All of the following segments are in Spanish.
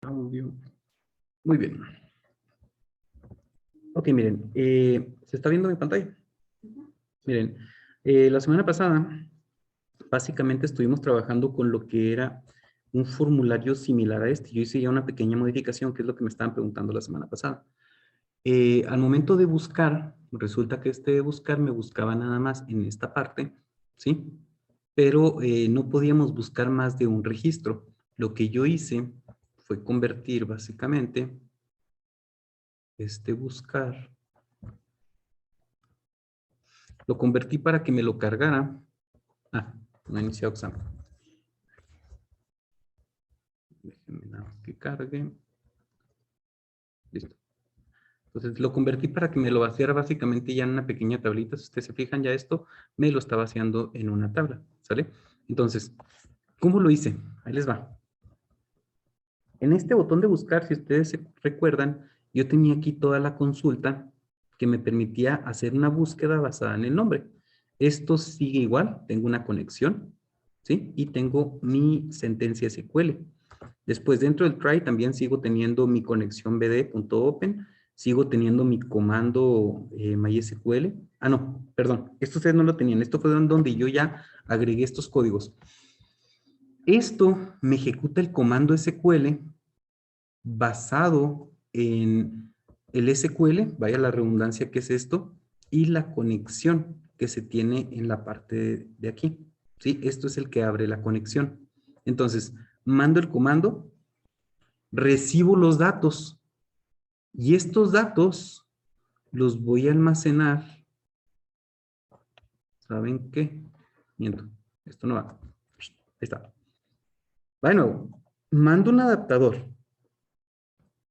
Audio. Muy bien. Ok, miren, ¿se está viendo mi pantalla? Miren, la semana pasada, básicamente estuvimos trabajando con lo que era un formulario similar a este. Yo hice ya una pequeña modificación, que es lo que me estaban preguntando la semana pasada. Al momento de buscar, resulta que este de buscar me buscaba nada más en esta parte, ¿sí? Pero no podíamos buscar más de un registro. Lo que yo hice fue convertir básicamente este buscar. Lo convertí para que me lo cargara. Ah, no ha iniciado examen. Déjenme nada más que cargue. Listo. Entonces lo convertí para que me lo vaciara básicamente ya en una pequeña tablita. Si ustedes se fijan ya esto, me lo está vaciando en una tabla. ¿Sale? Entonces, ¿cómo lo hice? Ahí les va. En este botón de buscar, si ustedes se recuerdan, yo tenía aquí toda la consulta que me permitía hacer una búsqueda basada en el nombre. Esto sigue igual, tengo una conexión, ¿sí? Y tengo mi sentencia SQL. Después, dentro del try también sigo teniendo mi conexión bd.open, sigo teniendo mi comando MySQL. Ah, no, perdón, esto ustedes no lo tenían, esto fue donde yo ya agregué estos códigos. Esto me ejecuta el comando SQL basado en el SQL, vaya la redundancia que es esto, y la conexión que se tiene en la parte de aquí. ¿Sí? Esto es el que abre la conexión. Entonces, mando el comando, recibo los datos, y estos datos los voy a almacenar. ¿Saben qué? Miento, esto no va. Ahí está. Va de nuevo. Mando un adaptador.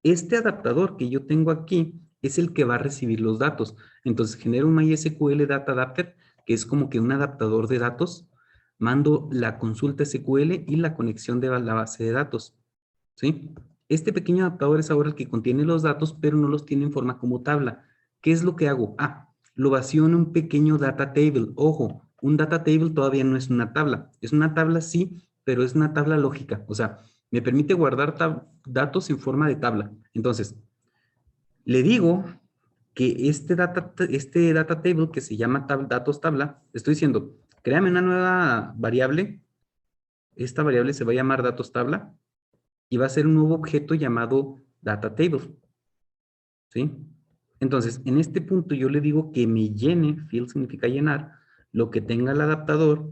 Este adaptador que yo tengo aquí es el que va a recibir los datos. Entonces genero un MySQL Data Adapter, que es como que un adaptador de datos. Mando la consulta SQL y la conexión de la base de datos. ¿Sí? Este pequeño adaptador es ahora el que contiene los datos, pero no los tiene en forma como tabla. ¿Qué es lo que hago? Ah, lo vacío en un pequeño data table. Ojo, un data table todavía no es una tabla. Es una tabla sí, pero es una tabla lógica. O sea, me permite guardar datos en forma de tabla. Entonces, le digo que este data table que se llama datos tabla, estoy diciendo, créame una nueva variable. Esta variable se va a llamar datos tabla y va a ser un nuevo objeto llamado data table. ¿Sí? Entonces, en este punto yo le digo que me llene, fill significa llenar, lo que tenga el adaptador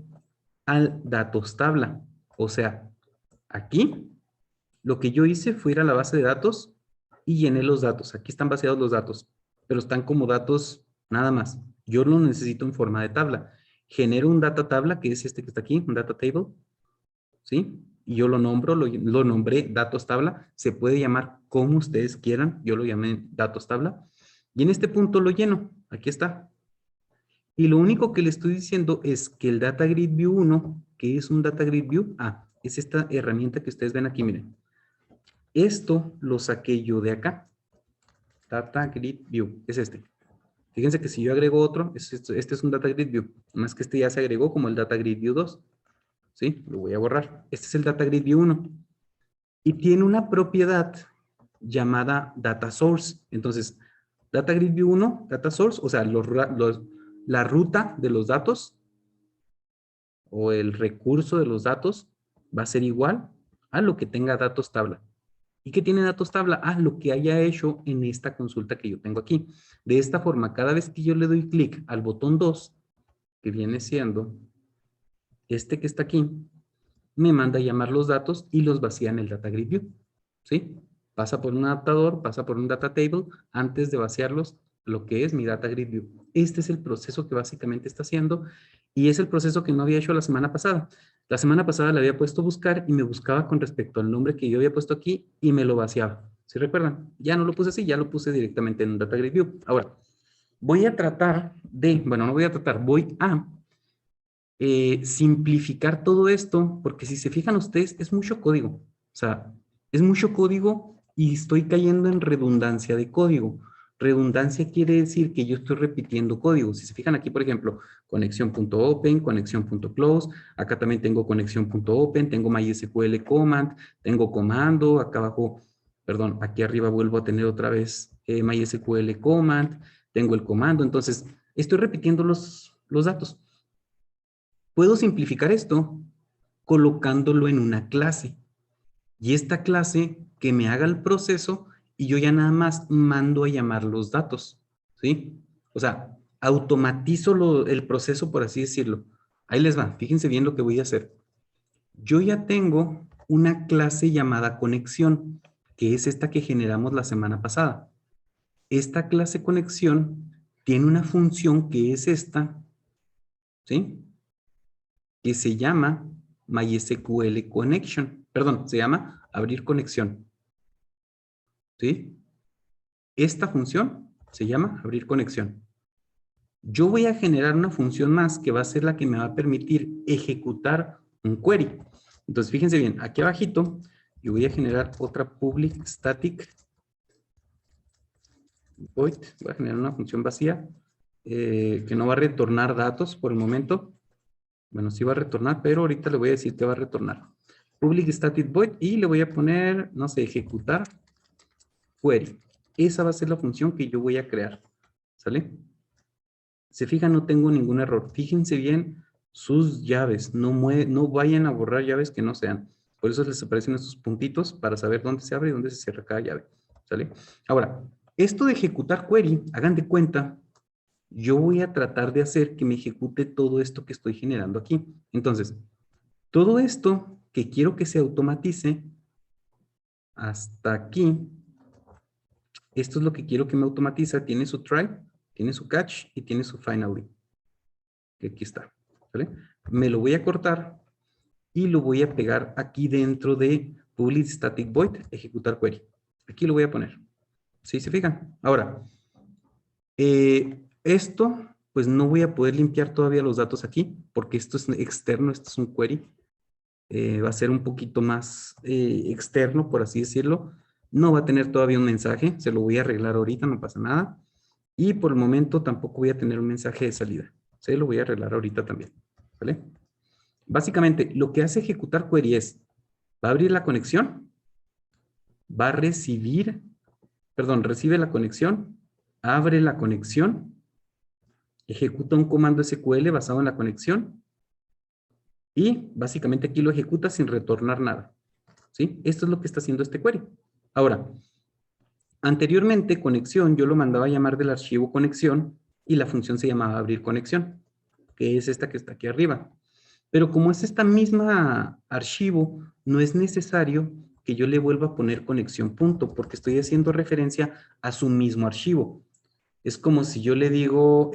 al datos tabla. O sea, aquí lo que yo hice fue ir a la base de datos y llené los datos. Aquí están vaciados los datos, pero están como datos nada más. Yo lo necesito en forma de tabla. Genero un data tabla, que es este que está aquí, un data table, ¿sí? Y yo lo nombro, lo nombré datos tabla. Se puede llamar como ustedes quieran. Yo lo llamé datos tabla. Y en este punto lo lleno. Aquí está. Y lo único que le estoy diciendo es que el Data Grid View 1, que es un Data Grid View, es esta herramienta que ustedes ven aquí, miren. Esto lo saqué yo de acá. Data Grid View, es este. Fíjense que si yo agrego otro, este es un Data Grid View, más que este ya se agregó como el Data Grid View 2. ¿Sí? Lo voy a borrar. Este es el Data Grid View 1. Y tiene una propiedad llamada Data Source. Entonces, Data Grid View 1, Data Source, o sea, la ruta de los datos o el recurso de los datos va a ser igual a lo que tenga datos tabla. ¿Y qué tiene datos tabla? Lo que haya hecho en esta consulta que yo tengo aquí. De esta forma, cada vez que yo le doy clic al botón 2, que viene siendo este que está aquí, me manda a llamar los datos y los vacía en el Data Grid View. ¿Sí? Pasa por un adaptador, pasa por un data table, antes de vaciarlos, lo que es mi Data Grid View. Este es el proceso que básicamente está haciendo y es el proceso que no había hecho la semana pasada. La semana pasada le había puesto buscar y me buscaba con respecto al nombre que yo había puesto aquí y me lo vaciaba. ¿Sí recuerdan? Ya no lo puse así, ya lo puse directamente en un Data Grid View. Ahora, voy a tratar de, bueno, no voy a tratar, voy a simplificar todo esto, porque si se fijan ustedes, es mucho código. O sea, es mucho código y estoy cayendo en redundancia de código. Redundancia quiere decir que yo estoy repitiendo código. Si se fijan aquí, por ejemplo, conexión.open, conexión.close, acá también tengo conexión.open, tengo MySQL command, tengo comando, acá abajo Perdón, aquí arriba vuelvo a tener otra vez MySQL command, tengo el comando, entonces estoy repitiendo los datos. Puedo simplificar esto colocándolo en una clase. Y esta clase que me haga el proceso y yo ya nada más mando a llamar los datos, ¿sí? O sea, automatizo el proceso, por así decirlo. Ahí les va, fíjense bien lo que voy a hacer. Yo ya tengo una clase llamada conexión, que es esta que generamos la semana pasada. Esta clase conexión tiene una función que es esta, ¿sí? Que se llama MySQL Connection. Perdón, se llama abrir conexión, ¿sí? Esta función se llama abrir conexión. Yo voy a generar una función más que va a ser la que me va a permitir ejecutar un query. Entonces, fíjense bien, aquí abajito, yo voy a generar otra public static void. Voy a generar una función vacía que no va a retornar datos por el momento. Bueno, sí va a retornar, pero ahorita le voy a decir que va a retornar. Public static void y le voy a poner, no sé, ejecutar query. Esa va a ser la función que yo voy a crear. ¿Sale? Se fijan, no tengo ningún error. Fíjense bien sus llaves. No vayan a borrar llaves que no sean. Por eso les aparecen estos puntitos para saber dónde se abre y dónde se cierra cada llave. ¿Sale? Ahora, esto de ejecutar query, hagan de cuenta, yo voy a tratar de hacer que me ejecute todo esto que estoy generando aquí. Entonces, todo esto que quiero que se automatice hasta aquí, esto es lo que quiero que me automatiza. Tiene su try, tiene su catch y tiene su finally. Que aquí está. ¿Vale? Me lo voy a cortar y lo voy a pegar aquí dentro de public static void ejecutar query. Aquí lo voy a poner. ¿Sí se fijan? Ahora, esto, pues no voy a poder limpiar todavía los datos aquí porque esto es externo, esto es un query. Va a ser un poquito más externo, por así decirlo. No va a tener todavía un mensaje, se lo voy a arreglar ahorita, no pasa nada. Y por el momento tampoco voy a tener un mensaje de salida. Se lo voy a arreglar ahorita también. ¿Vale? Básicamente, lo que hace ejecutar query es, va a abrir la conexión, va a recibir, perdón, recibe la conexión, abre la conexión, ejecuta un comando SQL basado en la conexión y básicamente aquí lo ejecuta sin retornar nada. ¿Sí? Esto es lo que está haciendo este query. Ahora, anteriormente conexión yo lo mandaba a llamar del archivo conexión y la función se llamaba abrir conexión, que es esta que está aquí arriba. Pero como es esta misma archivo, no es necesario que yo le vuelva a poner conexión punto, porque estoy haciendo referencia a su mismo archivo. Es como si yo le digo,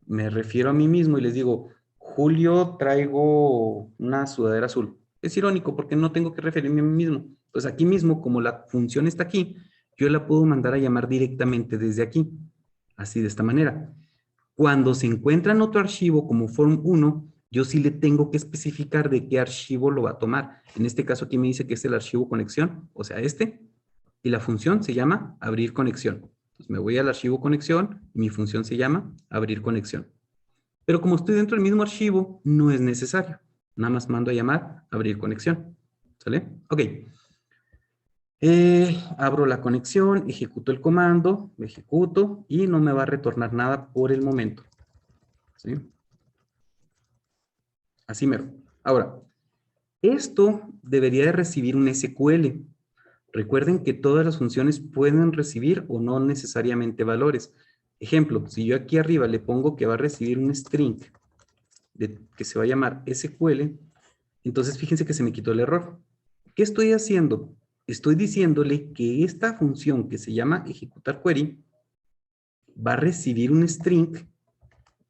me refiero a mí mismo y les digo, Julio, traigo una sudadera azul. Es irónico porque no tengo que referirme a mí mismo. Pues aquí mismo, como la función está aquí, yo la puedo mandar a llamar directamente desde aquí. Así de esta manera. Cuando se encuentra en otro archivo como form1, yo sí le tengo que especificar de qué archivo lo va a tomar. En este caso aquí me dice que es el archivo conexión, o sea, este, y la función se llama abrir conexión. Entonces me voy al archivo conexión y mi función se llama abrir conexión. Pero como estoy dentro del mismo archivo, no es necesario. Nada más mando a llamar abrir conexión. ¿Sale? Ok. Abro la conexión, ejecuto el comando, lo ejecuto y no me va a retornar nada por el momento. ¿Sí? Así mero. Ahora, esto debería de recibir un SQL. Recuerden que todas las funciones pueden recibir o no necesariamente valores. Ejemplo, si yo aquí arriba le pongo que va a recibir un string que se va a llamar SQL, entonces fíjense que se me quitó el error. ¿Qué estoy haciendo? Estoy diciéndole que esta función que se llama ejecutar query va a recibir un string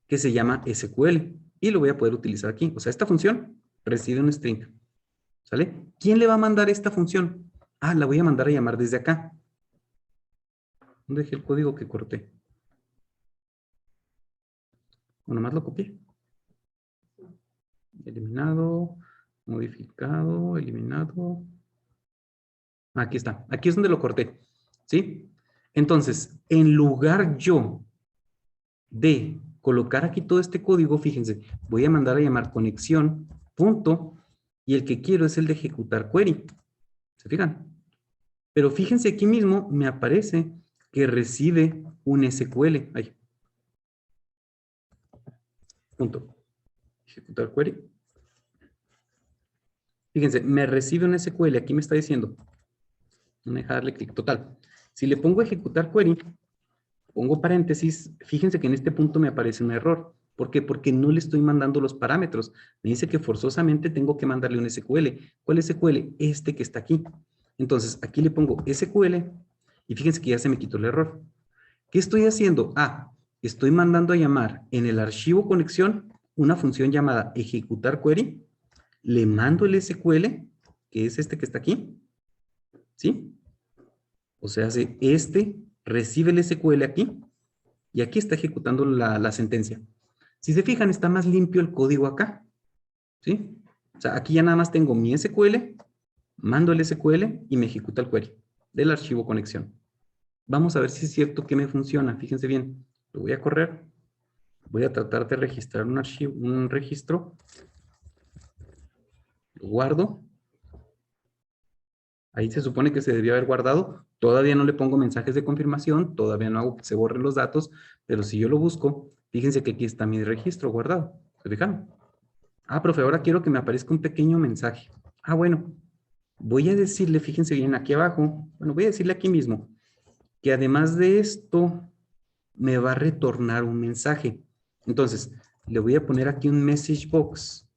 que se llama SQL y lo voy a poder utilizar aquí. O sea, esta función recibe un string. ¿Sale? ¿Quién le va a mandar esta función? Ah, la voy a mandar a llamar desde acá. ¿Dónde dejé el código que corté? Bueno, más lo copié. Eliminado, modificado, eliminado. Aquí está. Aquí es donde lo corté. ¿Sí? Entonces, en lugar yo de colocar aquí todo este código, fíjense, voy a mandar a llamar conexión, punto, y el que quiero es el de ejecutar query. ¿Se fijan? Pero fíjense aquí mismo me aparece que recibe un SQL. Ahí. Punto. Ejecutar query. Fíjense, me recibe un SQL. Aquí me está diciendo. Voy a darle clic. Total. Si le pongo ejecutar query, pongo paréntesis, fíjense que en este punto me aparece un error. ¿Por qué? Porque no le estoy mandando los parámetros. Me dice que forzosamente tengo que mandarle un SQL. ¿Cuál SQL? Este que está aquí. Entonces, aquí le pongo SQL y fíjense que ya se me quitó el error. ¿Qué estoy haciendo? Ah, estoy mandando a llamar en el archivo conexión una función llamada ejecutar query. Le mando el SQL, que es este que está aquí. ¿Sí? O sea, este recibe el SQL aquí y aquí está ejecutando la sentencia. Si se fijan, está más limpio el código acá. ¿Sí? O sea, aquí ya nada más tengo mi SQL, mando el SQL y me ejecuta el query del archivo conexión. Vamos a ver si es cierto que me funciona. Fíjense bien, lo voy a correr. Voy a tratar de registrar un archivo, un registro. Lo guardo. Ahí se supone que se debió haber guardado. Todavía no le pongo mensajes de confirmación, todavía no hago que se borren los datos, pero si yo lo busco, fíjense que aquí está mi registro guardado. ¿Se fijaron? Ah, profe, ahora quiero que me aparezca un pequeño mensaje. Ah, bueno, voy a decirle, fíjense bien aquí abajo, bueno, voy a decirle aquí mismo, que además de esto, me va a retornar un mensaje. Entonces, le voy a poner aquí un message box.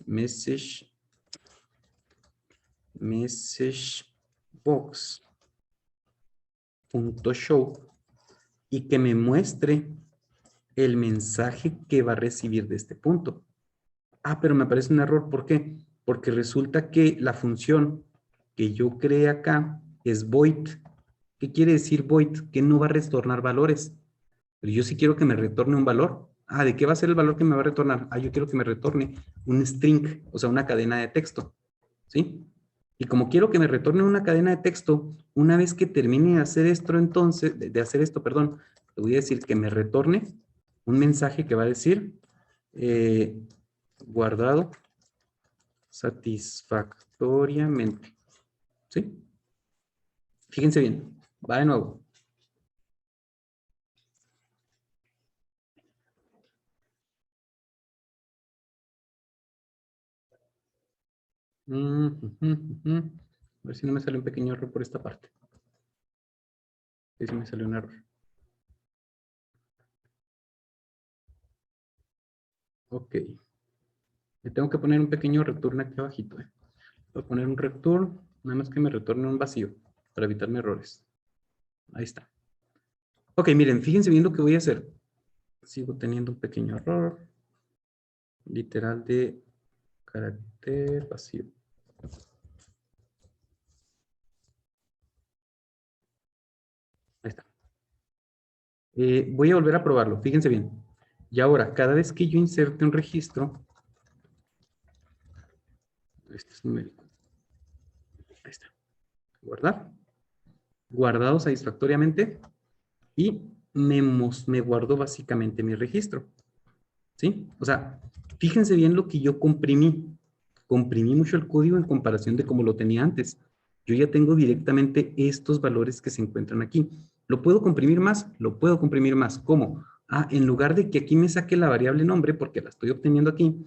Message box.show y que me muestre el mensaje que va a recibir de este punto. Ah, pero me aparece un error. ¿Por qué? Porque resulta que la función que yo creé acá es void. ¿Qué quiere decir void? Que no va a retornar valores. Pero yo sí quiero que me retorne un valor. Ah, ¿de qué va a ser el valor que me va a retornar? Ah, yo quiero que me retorne un string, o sea, una cadena de texto. ¿Sí? Y como quiero que me retorne una cadena de texto, una vez que termine de hacer esto, entonces, de hacer esto, perdón, le voy a decir que me retorne un mensaje que va a decir guardado satisfactoriamente. ¿Sí? Fíjense bien. Va de nuevo. A ver si no me sale un pequeño error por esta parte. A ver si me salió un error. Ok. Le tengo que poner un pequeño return aquí abajito. Voy a poner un return, nada más que me retorne un vacío para evitarme errores. Ahí está. Ok, miren, fíjense bien lo que voy a hacer. Sigo teniendo un pequeño error. Literal de carácter vacío. Ahí está. Voy a volver a probarlo. Fíjense bien. Y ahora, cada vez que yo inserte un registro, este es numérico. Ahí está. Guardar. Guardado satisfactoriamente. Y me guardó básicamente mi registro. ¿Sí? O sea, fíjense bien lo que yo comprimí. Comprimí mucho el código en comparación de como lo tenía antes. Yo ya tengo directamente estos valores que se encuentran aquí. ¿Lo puedo comprimir más? Lo puedo comprimir más. ¿Cómo? Ah, en lugar de que aquí me saque la variable nombre, porque la estoy obteniendo aquí,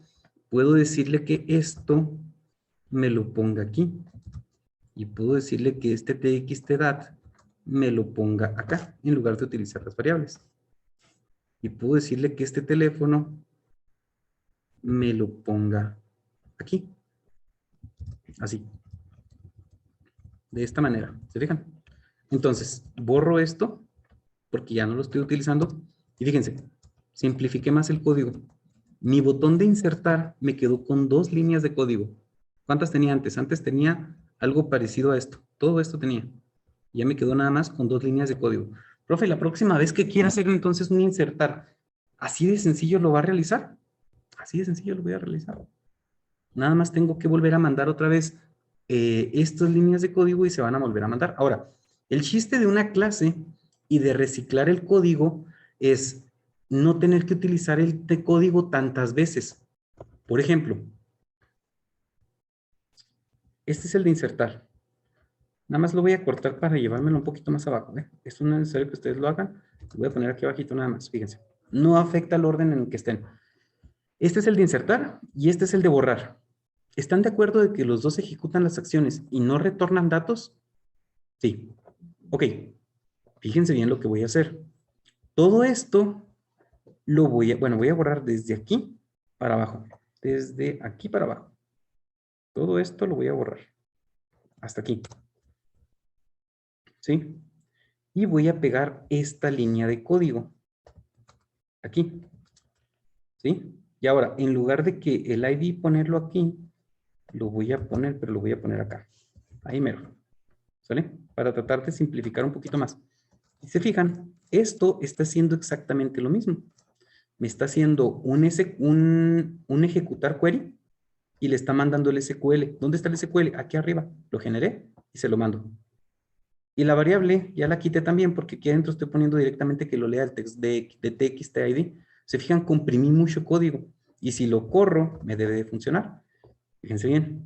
puedo decirle que esto me lo ponga aquí. Y puedo decirle que este txtdat me lo ponga acá, en lugar de utilizar las variables. Y puedo decirle que este teléfono me lo ponga aquí. Así. De esta manera. ¿Se fijan? Entonces, borro esto porque ya no lo estoy utilizando. Y fíjense, simplifiqué más el código. Mi botón de insertar me quedó con 2 líneas de código. ¿Cuántas tenía antes? Antes tenía algo parecido a esto. Todo esto tenía. Ya me quedó nada más con 2 líneas de código. Profe, la próxima vez que quiera hacer entonces un insertar, ¿así de sencillo lo va a realizar? Así de sencillo lo voy a realizar. Nada más tengo que volver a mandar otra vez estas líneas de código y se van a volver a mandar. Ahora, el chiste de una clase y de reciclar el código es no tener que utilizar el código tantas veces. Por ejemplo, este es el de insertar. Nada más lo voy a cortar para llevármelo un poquito más abajo. Esto no es necesario que ustedes lo hagan. Lo voy a poner aquí abajito nada más, fíjense. No afecta el orden en el que estén. Este es el de insertar y este es el de borrar. ¿Están de acuerdo de que los dos ejecutan las acciones y no retornan datos? Sí. Ok. Fíjense bien lo que voy a hacer. Todo esto lo voy a borrar desde aquí para abajo. Desde aquí para abajo. Todo esto lo voy a borrar. Hasta aquí. ¿Sí? Y voy a pegar esta línea de código. Aquí. ¿Sí? Y ahora, en lugar de que el ID ponerlo aquí, lo voy a poner, pero lo voy a poner acá. Ahí mero. ¿Sale? Para tratar de simplificar un poquito más. Si se fijan, esto está haciendo exactamente lo mismo. Me está haciendo un ejecutar query y le está mandando el SQL. ¿Dónde está el SQL? Aquí arriba. Lo generé y se lo mando. Y la variable ya la quité también porque aquí adentro estoy poniendo directamente que lo lea el text de txtid. Se fijan, comprimí mucho código. Y si lo corro, me debe de funcionar. Fíjense bien.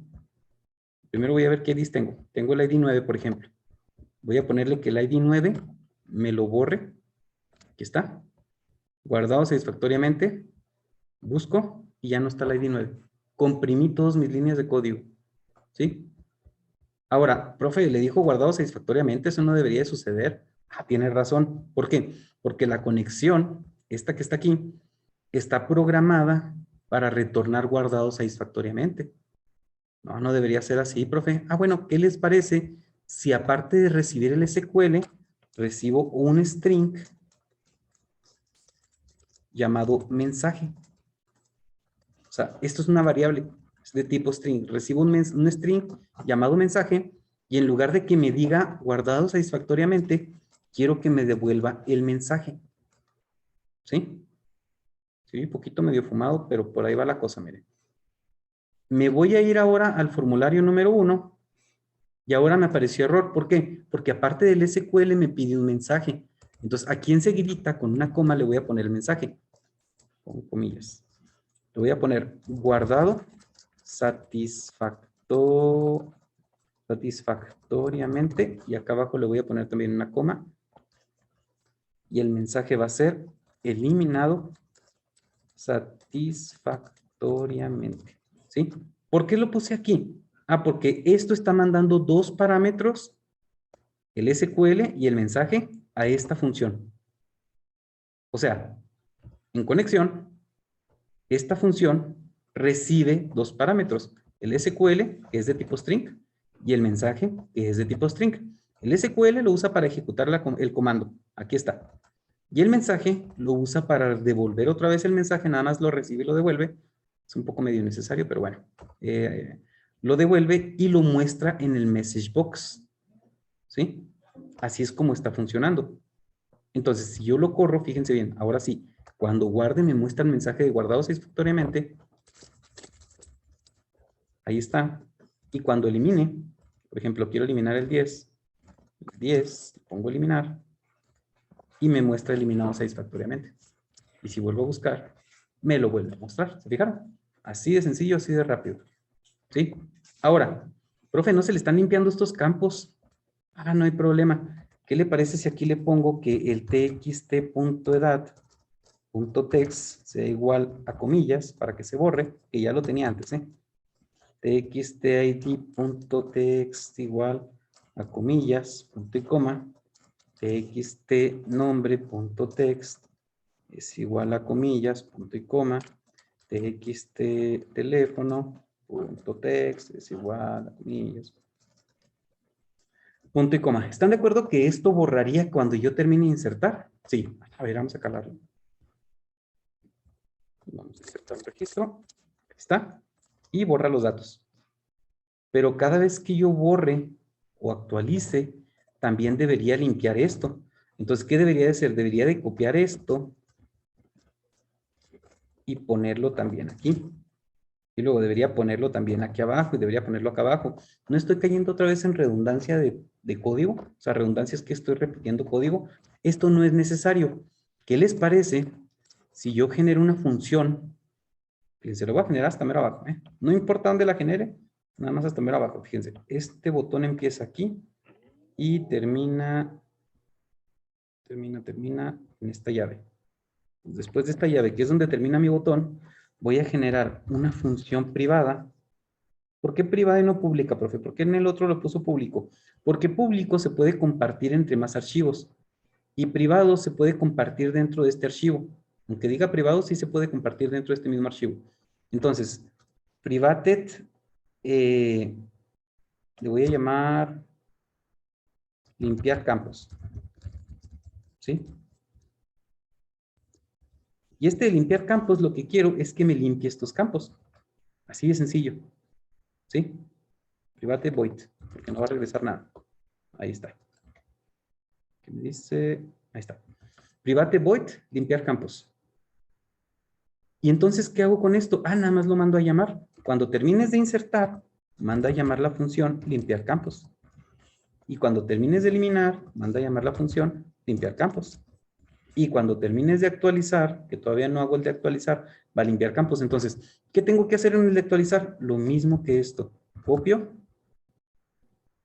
Primero voy a ver qué IDs tengo. Tengo el ID 9, por ejemplo. Voy a ponerle que el ID 9 me lo borre. Aquí está. Guardado satisfactoriamente. Busco y ya no está el ID 9. Comprimí todas mis líneas de código. ¿Sí? Ahora, profe, le dijo guardado satisfactoriamente, eso no debería de suceder. Ah, tiene razón. ¿Por qué? Porque la conexión, esta que está aquí, está programada para retornar guardado satisfactoriamente. No, no debería ser así, profe. Ah, bueno, ¿qué les parece si aparte de recibir el SQL, recibo un string llamado mensaje? O sea, esto es una variable de tipo string. Recibo un string llamado mensaje y en lugar de que me diga guardado satisfactoriamente, quiero que me devuelva el mensaje. ¿Sí? Sí, un poquito medio fumado, pero por ahí va la cosa, miren. Me voy a ir ahora al formulario número 1 y ahora me apareció error. ¿Por qué? Porque aparte del SQL me pide un mensaje. Entonces, aquí enseguidita, con una coma, le voy a poner el mensaje. Con comillas. Le voy a poner guardado satisfactoriamente. Y acá abajo le voy a poner también una coma. Y el mensaje va a ser eliminado satisfactoriamente. ¿Sí? ¿Por qué lo puse aquí? Ah, porque esto está mandando dos parámetros, el SQL y el mensaje, a esta función. O sea, en conexión, esta función recibe dos parámetros, el SQL, que es de tipo string, y el mensaje, que es de tipo string. El SQL lo usa para ejecutar el comando. Aquí está. Y el mensaje lo usa para devolver otra vez el mensaje, nada más lo recibe y lo devuelve. Es un poco medio innecesario, pero bueno. Lo devuelve y lo muestra en el message box. ¿Sí? Así es como está funcionando. Entonces, si yo lo corro, fíjense bien, ahora sí, cuando guarde me muestra el mensaje de guardado satisfactoriamente. Ahí está. Y cuando elimine, por ejemplo, quiero eliminar el 10, pongo eliminar y me muestra eliminado satisfactoriamente. Y si vuelvo a buscar, me lo vuelve a mostrar. ¿Se fijaron? Así de sencillo, así de rápido. ¿Sí? Ahora, profe, ¿no se le están limpiando estos campos? Ah, no hay problema. ¿Qué le parece si aquí le pongo que el txt.edad.text sea igual a comillas para que se borre, que ya lo tenía antes, ¿eh? txtid.text igual a comillas, punto y coma, txtnombre.text es igual a comillas, punto y coma, txtteléfono.text es igual a comillas, punto y coma. ¿Están de acuerdo que esto borraría cuando yo termine de insertar? Sí. A ver, vamos a calarlo. Vamos a insertar el registro. Ahí está. Y borra los datos. Pero cada vez que yo borre o actualice, también debería limpiar esto. Entonces, ¿qué debería de hacer? Debería de copiar esto y ponerlo también aquí. Y luego debería ponerlo también aquí abajo y debería ponerlo acá abajo. No estoy cayendo otra vez en redundancia de código. O sea, redundancia es que estoy repitiendo código. Esto no es necesario. ¿Qué les parece si yo genero una función? Fíjense, lo voy a generar hasta mero abajo. No importa dónde la genere, nada más hasta mero abajo. Fíjense, este botón empieza aquí y termina en esta llave. Después de esta llave, que es donde termina mi botón, voy a generar una función privada. ¿Por qué privada y no pública, profe? ¿Por qué en el otro lo puso público? Porque público se puede compartir entre más archivos y privado se puede compartir dentro de este archivo. Aunque diga privado, sí se puede compartir dentro de este mismo archivo. Entonces, privated, le voy a llamar limpiar campos. ¿Sí? Y este de limpiar campos, lo que quiero es que me limpie estos campos. Así de sencillo. ¿Sí? Private void, porque no va a regresar nada. Ahí está. ¿Qué me dice? Ahí está. Private void, limpiar campos. Y entonces, ¿qué hago con esto? Ah, nada más lo mando a llamar. Cuando termines de insertar, manda a llamar la función limpiar campos. Y cuando termines de eliminar, manda a llamar la función limpiar campos. Y cuando termines de actualizar, que todavía no hago el de actualizar, va a limpiar campos. Entonces, ¿qué tengo que hacer en el de actualizar? Lo mismo que esto. Copio,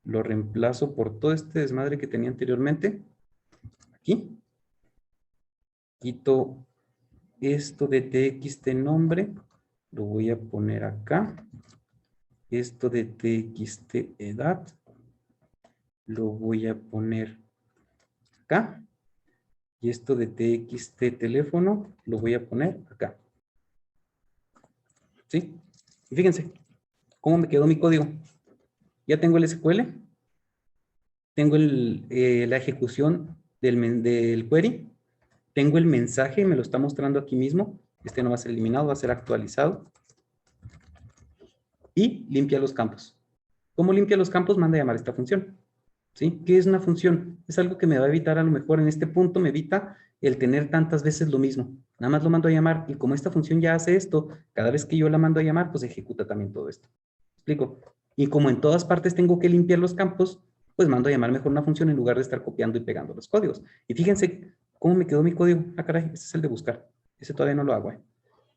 lo reemplazo por todo este desmadre que tenía anteriormente. Aquí. Quito esto de txt nombre. Lo voy a poner acá. Esto de txt edad. Lo voy a poner acá. Y esto de txt teléfono lo voy a poner acá. ¿Sí? Y fíjense cómo me quedó mi código. Ya tengo el SQL. Tengo la ejecución del query. Tengo el mensaje, me lo está mostrando aquí mismo. Este no va a ser eliminado, va a ser actualizado. Y limpia los campos. ¿Cómo limpia los campos? Manda a llamar esta función. ¿Sí? ¿Qué es una función? Es algo que me va a evitar, a lo mejor en este punto me evita el tener tantas veces lo mismo. Nada más lo mando a llamar y como esta función ya hace esto, cada vez que yo la mando a llamar, pues ejecuta también todo esto. ¿Me explico? Y como en todas partes tengo que limpiar los campos, pues mando a llamar mejor una función en lugar de estar copiando y pegando los códigos. Y fíjense cómo me quedó mi código. Ah, caray, este es el de buscar. Ese todavía no lo hago.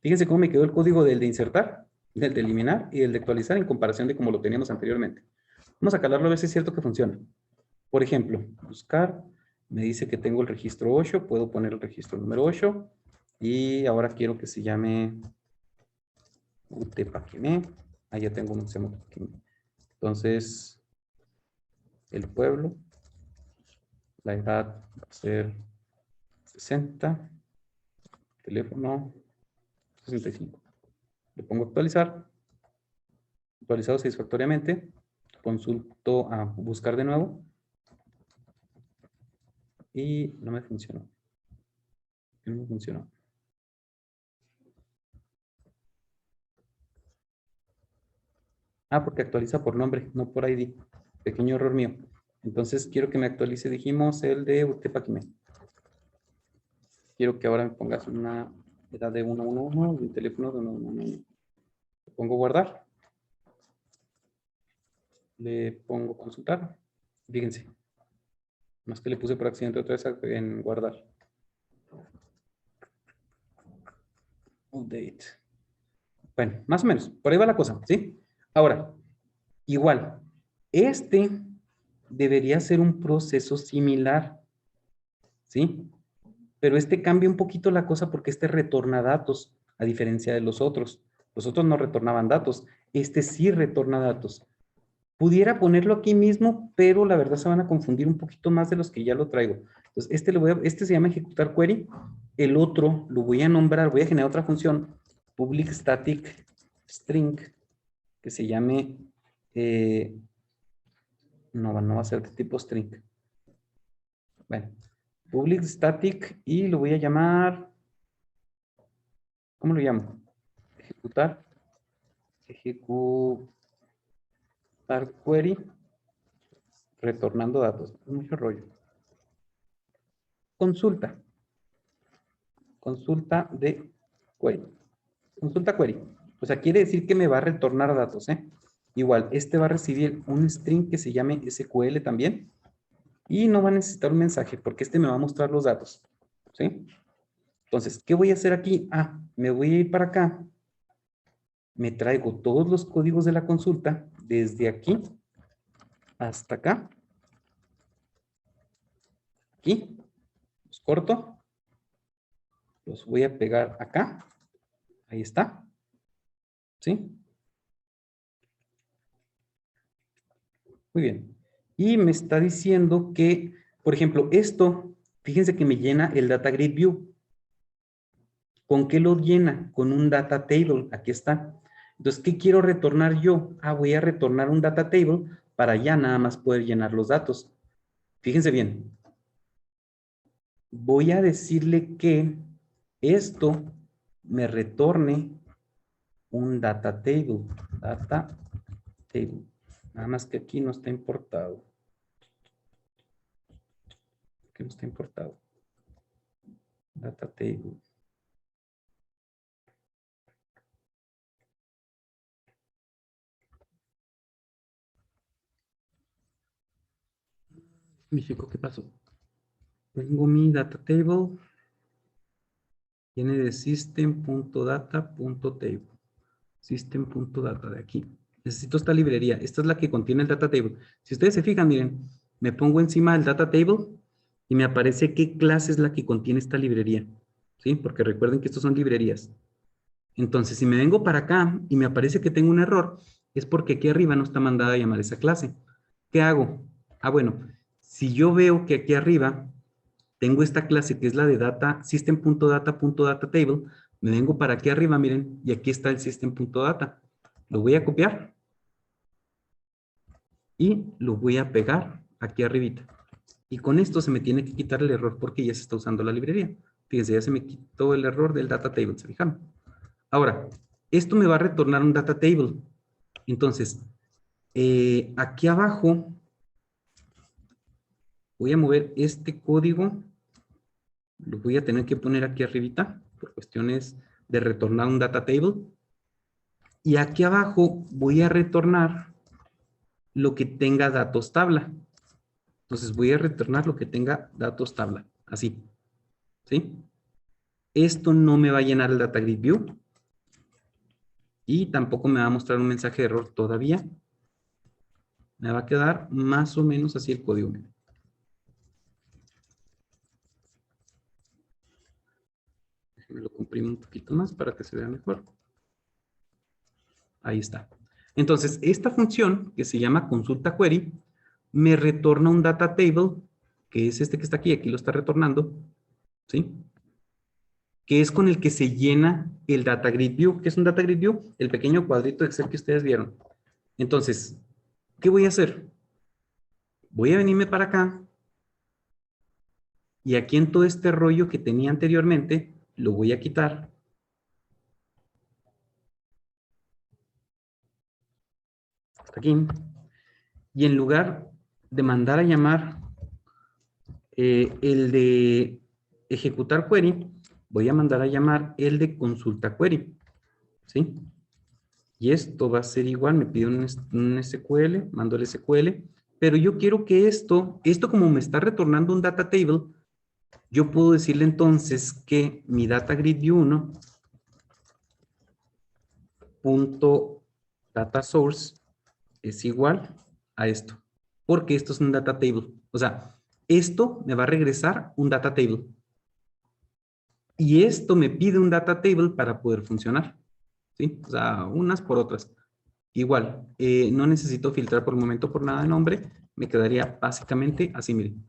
Fíjense cómo me quedó el código del de insertar, del de eliminar y el de actualizar en comparación de como lo teníamos anteriormente. Vamos a calarlo a ver si es cierto que funciona. Por ejemplo, buscar, me dice que tengo el registro 8, puedo poner el registro número 8 y ahora quiero que se llame Utepaquemé. Ahí ya tengo un Utepaquemé. Entonces, el pueblo, la edad va a ser 60, teléfono 65. Le pongo actualizar, actualizado satisfactoriamente, consulto a buscar de nuevo y no me funcionó. No me funcionó. Ah, porque actualiza por nombre, no por ID. Pequeño error mío. Entonces quiero que me actualice, dijimos, el de Utepaquimé. Quiero que ahora me pongas una edad de 111 y un teléfono de 111. Le pongo guardar. Le pongo consultar. Fíjense. Más que le puse por accidente otra vez en guardar. Update. Bueno, más o menos. Por ahí va la cosa, ¿sí? Ahora, igual, este debería ser un proceso similar, ¿sí? Pero este cambia un poquito la cosa porque este retorna datos, a diferencia de los otros. Los otros no retornaban datos. Este sí retorna datos. Pudiera ponerlo aquí mismo, pero la verdad se van a confundir un poquito más de los que ya lo traigo. Entonces, este se llama ejecutar query. El otro lo voy a nombrar, voy a generar otra función, public static string, que se llame, no va a ser de tipo string. Bueno, public static y lo voy a llamar, ¿cómo lo llamo? Ejecutar query, retornando datos. Es mucho rollo. Consulta de query. Consulta query. O sea, quiere decir que me va a retornar datos, ¿eh? Igual, este va a recibir un string que se llame SQL también. Y no va a necesitar un mensaje porque este me va a mostrar los datos. ¿Sí? Entonces, ¿qué voy a hacer aquí? Ah, me voy a ir para acá. Me traigo todos los códigos de la consulta desde aquí hasta acá. aquí, los corto, los voy a pegar acá, ahí está, ¿sí? Muy bien. Y me está diciendo que, por ejemplo, esto, fíjense que me llena el Data Grid View. ¿Con qué lo llena? Con un Data Table, aquí está. Entonces, ¿qué quiero retornar yo? Ah, voy a retornar un Data Table para ya nada más poder llenar los datos. Fíjense bien. Voy a decirle que esto me retorne un Data Table. Data Table. Nada más que aquí no está importado. Aquí no está importado. Data Table. México, ¿qué pasó? Tengo mi Data Table. Tiene de system.data.table. System.data de aquí. Necesito esta librería. Esta es la que contiene el Data Table. Si ustedes se fijan, miren, me pongo encima del Data Table y me aparece qué clase es la que contiene esta librería. ¿Sí? Porque recuerden que estos son librerías. Entonces, si me vengo para acá y me aparece que tengo un error, es porque aquí arriba no está mandada a llamar esa clase. ¿Qué hago? Ah, bueno, si yo veo que aquí arriba tengo esta clase que es la de data, system.data.datatable, me vengo para aquí arriba, miren, y aquí está el system.data. Lo voy a copiar y lo voy a pegar aquí arribita. Y con esto se me tiene que quitar el error porque ya se está usando la librería. Fíjense, ya se me quitó el error del data table, ¿se fijaron? Ahora, esto me va a retornar un data table. Entonces, aquí abajo voy a mover este código, lo voy a tener que poner aquí arribita por cuestiones de retornar un data table. Y aquí abajo voy a retornar lo que tenga datos tabla. Entonces voy a retornar lo que tenga datos tabla, así, ¿sí? Esto no me va a llenar el data grid view y tampoco me va a mostrar un mensaje de error todavía. Me va a quedar más o menos así el código. Déjenme lo comprimo un poquito más para que se vea mejor. Ahí está. Entonces, esta función que se llama consulta query me retorna un data table, que es este que está aquí lo está retornando, ¿sí? Que es con el que se llena el Data Grid View. ¿Qué es un Data Grid View? El pequeño cuadrito de Excel que ustedes vieron. Entonces, ¿qué voy a hacer? Voy a venirme para acá y aquí en todo este rollo que tenía anteriormente, lo voy a quitar. Hasta aquí. Y en lugar de mandar a llamar el de ejecutar query, voy a mandar a llamar el de consulta query. ¿Sí? Y esto va a ser igual, me pide un SQL, mando el SQL, pero yo quiero que esto como me está retornando un data table, yo puedo decirle entonces que mi data grid view 1 punto data source es igual a esto, porque esto es un data table. O sea, esto me va a regresar un data table. Y esto me pide un data table para poder funcionar. ¿Sí? O sea, unas por otras. Igual, no necesito filtrar por el momento por nada de nombre, me quedaría básicamente así, miren.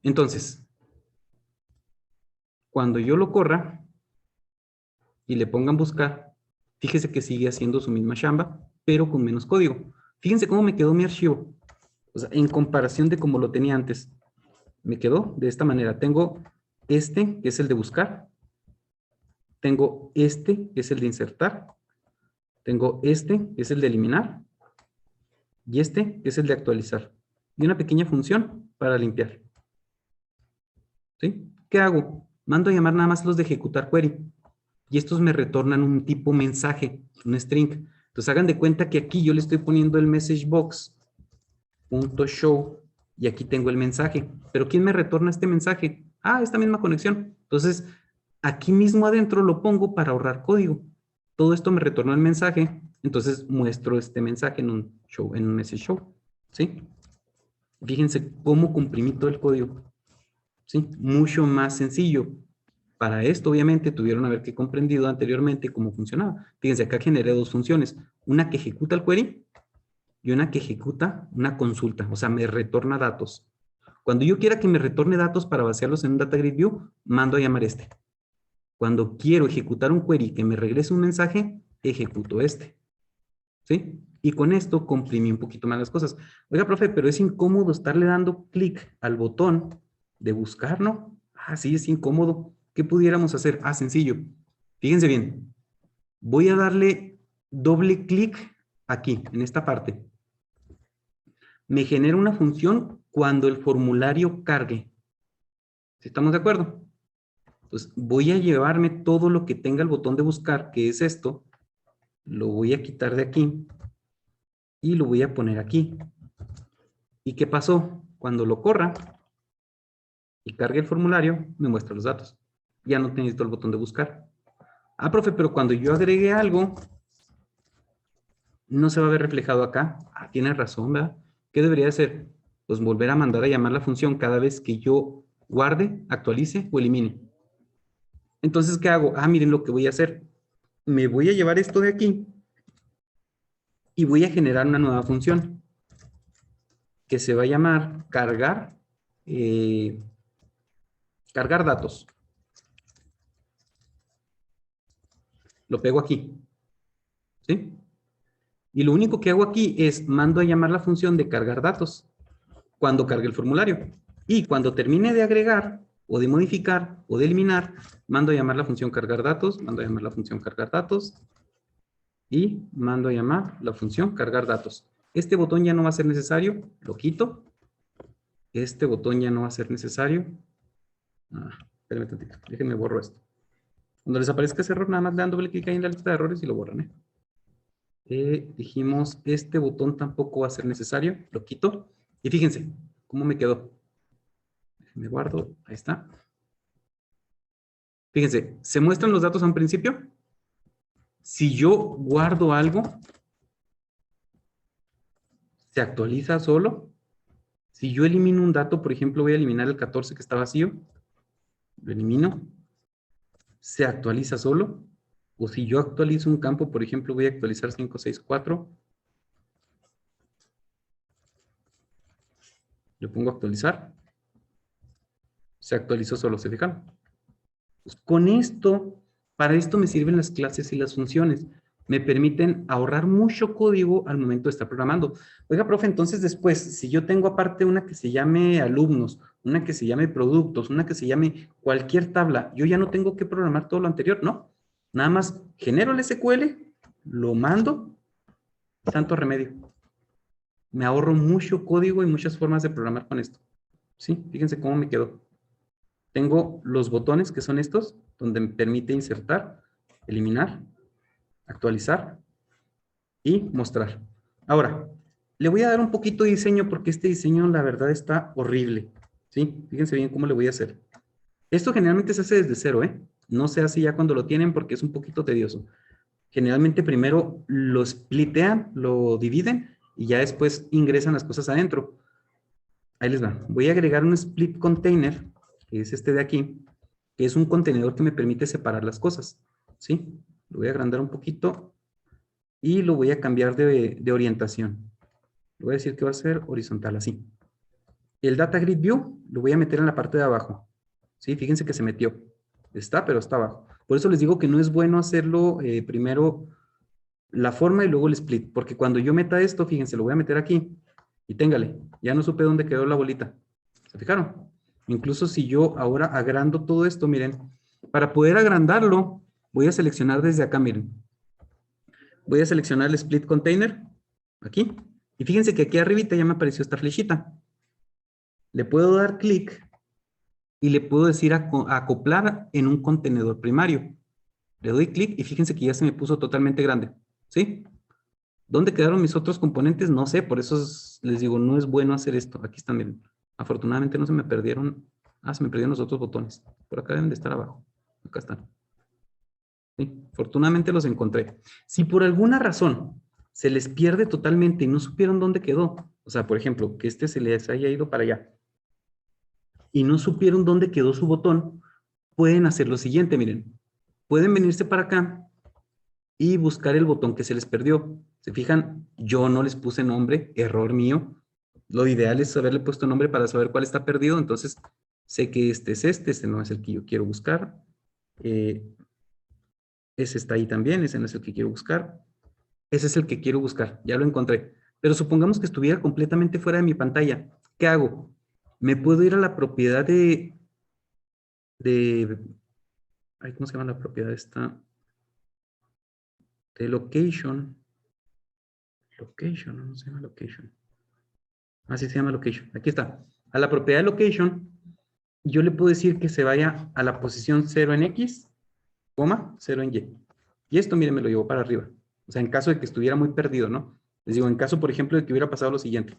Entonces, cuando yo lo corra y le pongan buscar, fíjese que sigue haciendo su misma chamba, pero con menos código. Fíjense cómo me quedó mi archivo. O sea, en comparación de como lo tenía antes, me quedó de esta manera. Tengo este, que es el de buscar. Tengo este, que es el de insertar. Tengo este, que es el de eliminar. Y este, que es el de actualizar. Y una pequeña función para limpiar. ¿Sí? ¿Qué hago? Mando a llamar nada más los de ejecutar query. Y estos me retornan un tipo mensaje, un string. Entonces hagan de cuenta que aquí yo le estoy poniendo el message box.show y aquí tengo el mensaje. Pero ¿quién me retorna este mensaje? Ah, esta misma conexión. Entonces, aquí mismo adentro lo pongo para ahorrar código. Todo esto me retornó el mensaje. Entonces muestro este mensaje en un show, en un message show. ¿Sí? Fíjense cómo comprimí todo el código. ¿sí? Mucho más sencillo. Para esto, obviamente, tuvieron haber que comprendido anteriormente cómo funcionaba. Fíjense, acá generé dos funciones. Una que ejecuta el query y una que ejecuta una consulta. O sea, me retorna datos. Cuando yo quiera que me retorne datos para vaciarlos en un Data Grid View, mando a llamar este. Cuando quiero ejecutar un query que me regrese un mensaje, ejecuto este. ¿Sí? Y con esto comprimí un poquito más las cosas. Oiga, profe, pero es incómodo estarle dando clic al botón de buscar, ¿no? Ah, sí, es incómodo. ¿Qué pudiéramos hacer? Ah, sencillo. Fíjense bien. Voy a darle doble clic aquí, en esta parte. Me genera una función cuando el formulario cargue. ¿Sí estamos de acuerdo? Entonces, voy a llevarme todo lo que tenga el botón de buscar, que es esto. Lo voy a quitar de aquí y lo voy a poner aquí. ¿Y qué pasó? Cuando lo corra y cargue el formulario, me muestra los datos. Ya no necesito el botón de buscar. Ah, profe, pero cuando yo agregue algo, no se va a ver reflejado acá. Ah, tienes razón, ¿verdad? ¿Qué debería hacer? Pues volver a mandar a llamar la función cada vez que yo guarde, actualice o elimine. Entonces, ¿qué hago? Ah, miren lo que voy a hacer. Me voy a llevar esto de aquí y voy a generar una nueva función que se va a llamar cargar datos. Lo pego aquí. ¿Sí? Y lo único que hago aquí es mando a llamar la función de cargar datos cuando cargue el formulario. Y cuando termine de agregar o de modificar o de eliminar, mando a llamar la función cargar datos, mando a llamar la función cargar datos y mando a llamar la función cargar datos. Este botón ya no va a ser necesario, lo quito. Este botón ya no va a ser necesario. Espérenme tantito, déjenme borro esto. Cuando les aparezca ese error, nada más le dan doble clic ahí en la lista de errores y lo borran. Dijimos, este botón tampoco va a ser necesario, lo quito. Y fíjense, ¿cómo me quedó? Me guardo, ahí está. Fíjense, ¿se muestran los datos a un principio? Si yo guardo algo, se actualiza solo. Si yo elimino un dato, por ejemplo, voy a eliminar el 14 que está vacío, lo elimino, se actualiza solo. O si yo actualizo un campo, por ejemplo, voy a actualizar 564, le pongo actualizar, se actualizó solo, ¿se fijan? Pues con esto, para esto me sirven las clases y las funciones. Me permiten ahorrar mucho código al momento de estar programando. Oiga, profe, entonces después, si yo tengo aparte una que se llame alumnos, una que se llame productos, una que se llame cualquier tabla, yo ya no tengo que programar todo lo anterior, ¿no? Nada más genero el SQL, lo mando, santo remedio. Me ahorro mucho código y muchas formas de programar con esto. ¿Sí? Fíjense cómo me quedó. Tengo los botones que son estos, donde me permite insertar, eliminar, actualizar y mostrar. Ahora, le voy a dar un poquito de diseño porque este diseño la verdad está horrible. ¿Sí? Fíjense bien cómo le voy a hacer. Esto generalmente se hace desde cero, ¿eh? No se hace ya cuando lo tienen porque es un poquito tedioso. Generalmente primero lo splitean, lo dividen y ya después ingresan las cosas adentro. Ahí les va. Voy a agregar un split container, que es este de aquí, que es un contenedor que me permite separar las cosas. ¿Sí? Lo voy a agrandar un poquito y lo voy a cambiar de orientación. Le voy a decir que va a ser horizontal, así. El Data Grid View lo voy a meter en la parte de abajo. ¿Sí? Fíjense que se metió. Está, pero está abajo. Por eso les digo que no es bueno hacerlo primero la forma y luego el split. Porque cuando yo meta esto, fíjense, lo voy a meter aquí. Y téngale, ya no supe dónde quedó la bolita. ¿Se fijaron? Incluso si yo ahora agrando todo esto, miren, para poder agrandarlo, voy a seleccionar desde acá, miren. Voy a seleccionar el split container, aquí. Y fíjense que aquí arribita ya me apareció esta flechita. Le puedo dar clic y le puedo decir acoplar en un contenedor primario. Le doy clic y fíjense que ya se me puso totalmente grande. ¿Sí? ¿Dónde quedaron mis otros componentes? No sé, por eso les digo, no es bueno hacer esto. Aquí están, miren. Afortunadamente no se me perdieron. Ah, se me perdieron los otros botones. Por acá deben de estar abajo. Acá están. ¿Sí? Afortunadamente los encontré. Si por alguna razón se les pierde totalmente y no supieron dónde quedó, o sea, por ejemplo, que este se les haya ido para allá, y no supieron dónde quedó su botón, pueden hacer lo siguiente, miren. Pueden venirse para acá y buscar el botón que se les perdió. ¿Se fijan? Yo no les puse nombre, error mío. Lo ideal es haberle puesto nombre para saber cuál está perdido. Entonces, sé que este es este no es el que yo quiero buscar. Ese está ahí también, ese no es el que quiero buscar. Ese es el que quiero buscar, ya lo encontré. Pero supongamos que estuviera completamente fuera de mi pantalla. ¿Qué hago? Me puedo ir a la propiedad de ay, ¿cómo se llama la propiedad esta? De location. Location, ¿no? ¿Cómo se llama location? Así se llama location. Aquí está. A la propiedad de location, yo le puedo decir que se vaya a la posición 0 en X, 0 en Y. Y esto, miren, me lo llevó para arriba. O sea, en caso de que estuviera muy perdido, ¿no? Les digo, en caso, por ejemplo, de que hubiera pasado lo siguiente.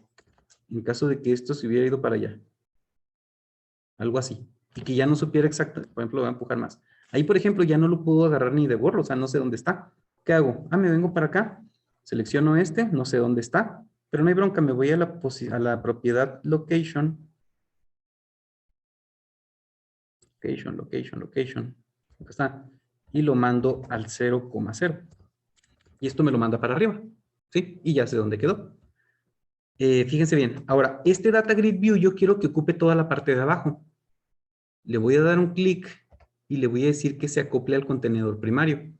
En caso de que esto se hubiera ido para allá. Algo así. Y que ya no supiera exacto. Por ejemplo, lo voy a empujar más. Ahí, por ejemplo, ya no lo puedo agarrar ni de borro. O sea, no sé dónde está. ¿Qué hago? Me vengo para acá. Selecciono este. No sé dónde está. Pero no hay bronca. Me voy a la propiedad location. Location. Acá está. Y lo mando al 0,0. Y esto me lo manda para arriba. ¿Sí? Y ya sé dónde quedó. Fíjense bien. Ahora, este Data Grid View yo quiero que ocupe toda la parte de abajo. Le voy a dar un clic y le voy a decir que se acople al contenedor primario.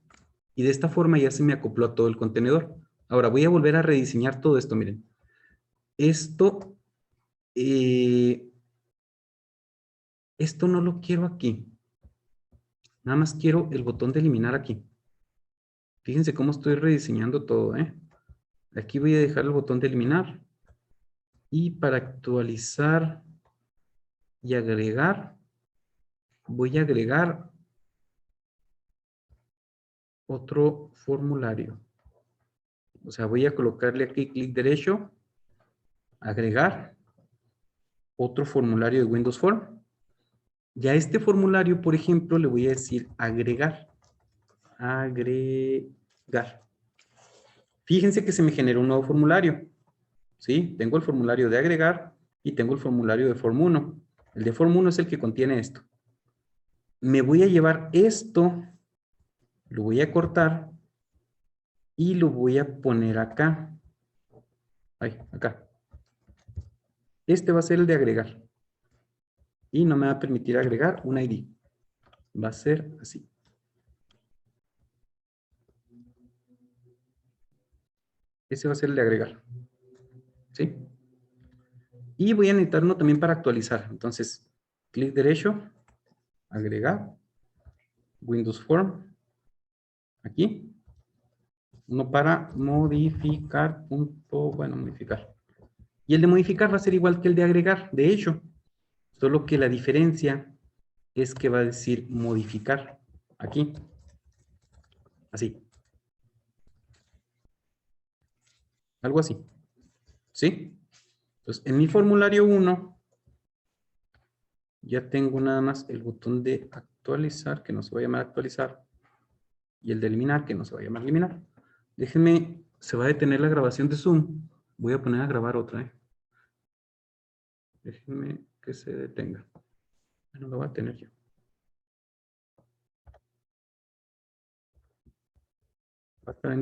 Y de esta forma ya se me acopló a todo el contenedor. Ahora voy a volver a rediseñar todo esto. Miren. Esto, esto no lo quiero aquí. Nada más quiero el botón de eliminar aquí. Fíjense cómo estoy rediseñando todo, ¿eh? Aquí voy a dejar el botón de eliminar. Y para actualizar y agregar, voy a agregar otro formulario. O sea, voy a colocarle aquí clic derecho, agregar otro formulario de Windows Form. Y a este formulario, por ejemplo, le voy a decir agregar. Agregar. Fíjense que se me generó un nuevo formulario. ¿Sí? Tengo el formulario de agregar y tengo el formulario de Form 1. El de Form 1 es el que contiene esto. Me voy a llevar esto, lo voy a cortar y lo voy a poner acá. Ahí, acá. Este va a ser el de agregar. Y no me va a permitir agregar un ID. Va a ser así. Ese va a ser el de agregar. ¿Sí? Y voy a necesitar uno también para actualizar. Entonces, clic derecho, agregar, Windows Form, aquí. Uno para modificar, modificar. Y el de modificar va a ser igual que el de agregar, de hecho. Solo que la diferencia es que va a decir modificar. Aquí. Así. Algo así. ¿Sí? Entonces, en mi formulario 1, ya tengo nada más el botón de actualizar, que no se va a llamar actualizar, y el de eliminar, que no se va a llamar eliminar. Déjenme, se va a detener la grabación de Zoom. Voy a poner a grabar otra. Déjenme que se detenga. Bueno, lo voy a tener yo. Va a estar en 2